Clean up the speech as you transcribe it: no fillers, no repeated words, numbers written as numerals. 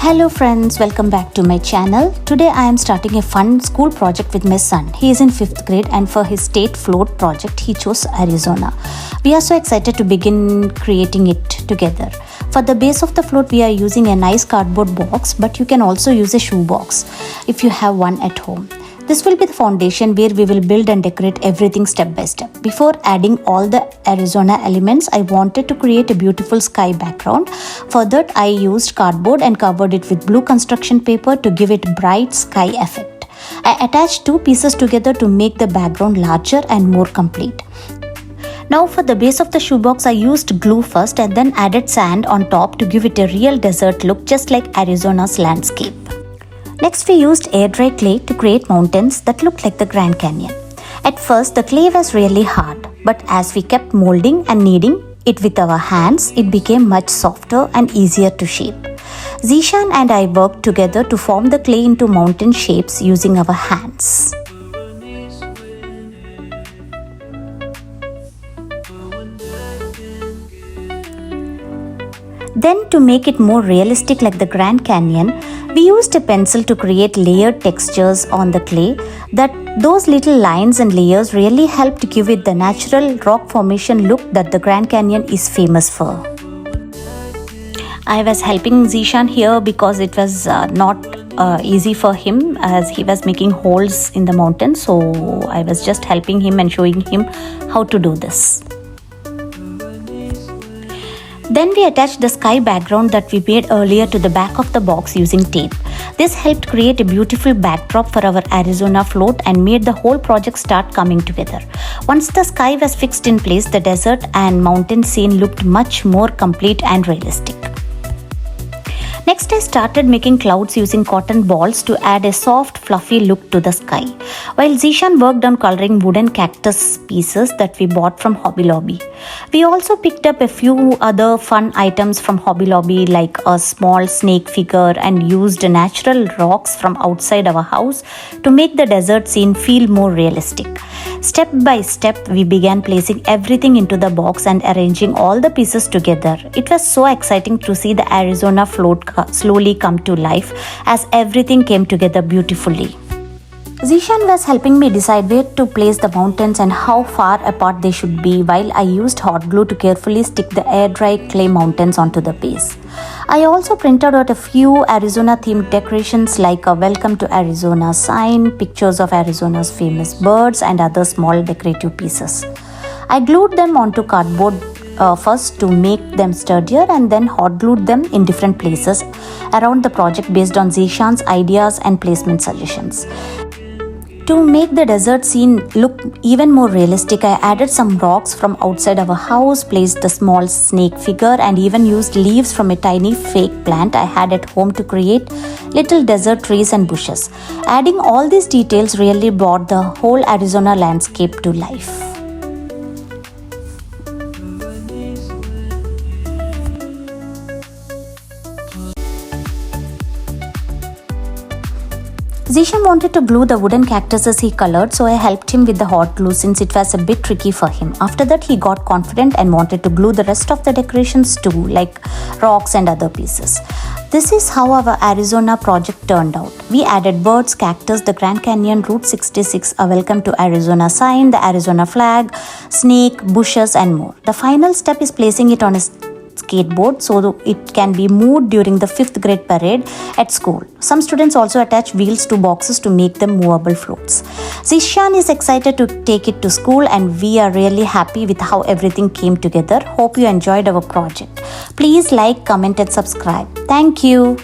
Hello friends, welcome back to my channel. Today I am starting a fun school project with my son. He is in 5th grade and for his state float project he chose Arizona. We are so excited to begin creating it together. For the base of the float we are using a nice cardboard box, but you can also use a shoe box if you have one at home. This will be the foundation where we will build and decorate everything step by step. Before adding all the Arizona elements, I wanted to create a beautiful sky background. For that, I used cardboard and covered it with blue construction paper to give it bright sky effect. I attached two pieces together to make the background larger and more complete. Now for the base of the shoebox, I used glue first and then added sand on top to give it a real desert look, just like Arizona's landscape. Next, we used air dry clay to create mountains that looked like the Grand Canyon. At first, the clay was really hard, but as we kept molding and kneading it with our hands, it became much softer and easier to shape. Zishan and I worked together to form the clay into mountain shapes using our hands. Then, to make it more realistic like the Grand Canyon, we used a pencil to create layered textures on the clay. Those little lines and layers really helped give it the natural rock formation look that the Grand Canyon is famous for. I was helping Zishan here because it was not easy for him as he was making holes in the mountain. So I was just helping him and showing him how to do this. Then we attached the sky background that we made earlier to the back of the box using tape. This helped create a beautiful backdrop for our Arizona float and made the whole project start coming together. Once the sky was fixed in place, the desert and mountain scene looked much more complete and realistic. Next, I started making clouds using cotton balls to add a soft, fluffy look to the sky, while Zishan worked on coloring wooden cactus pieces that we bought from Hobby Lobby. We also picked up a few other fun items from Hobby Lobby like a small snake figure and used natural rocks from outside our house to make the desert scene feel more realistic. Step by step, we began placing everything into the box and arranging all the pieces together. It was so exciting to see the Arizona float slowly come to life as everything came together beautifully. Zishan was helping me decide where to place the mountains and how far apart they should be, while I used hot glue to carefully stick the air dry clay mountains onto the base. I also printed out a few Arizona themed decorations like a Welcome to Arizona sign, pictures of Arizona's famous birds and other small decorative pieces. I glued them onto cardboard first to make them sturdier and then hot glued them in different places around the project based on Zishan's ideas and placement suggestions. To make the desert scene look even more realistic, I added some rocks from outside our house, placed the small snake figure and even used leaves from a tiny fake plant I had at home to create little desert trees and bushes. Adding all these details really brought the whole Arizona landscape to life. Zishan wanted to glue the wooden cactuses he colored, so I helped him with the hot glue since it was a bit tricky for him. After that, he got confident and wanted to glue the rest of the decorations too, like rocks and other pieces. This is how our Arizona project turned out. We added birds, cactus, the Grand Canyon, Route 66, a Welcome to Arizona sign, the Arizona flag, snake, bushes and more. The final step is placing it on a skateboard so it can be moved during the 5th grade parade at school. Some students also attach wheels to boxes to make them movable floats. Zishan is excited to take it to school and we are really happy with how everything came together. Hope you enjoyed our project. Please like, comment and subscribe. Thank you.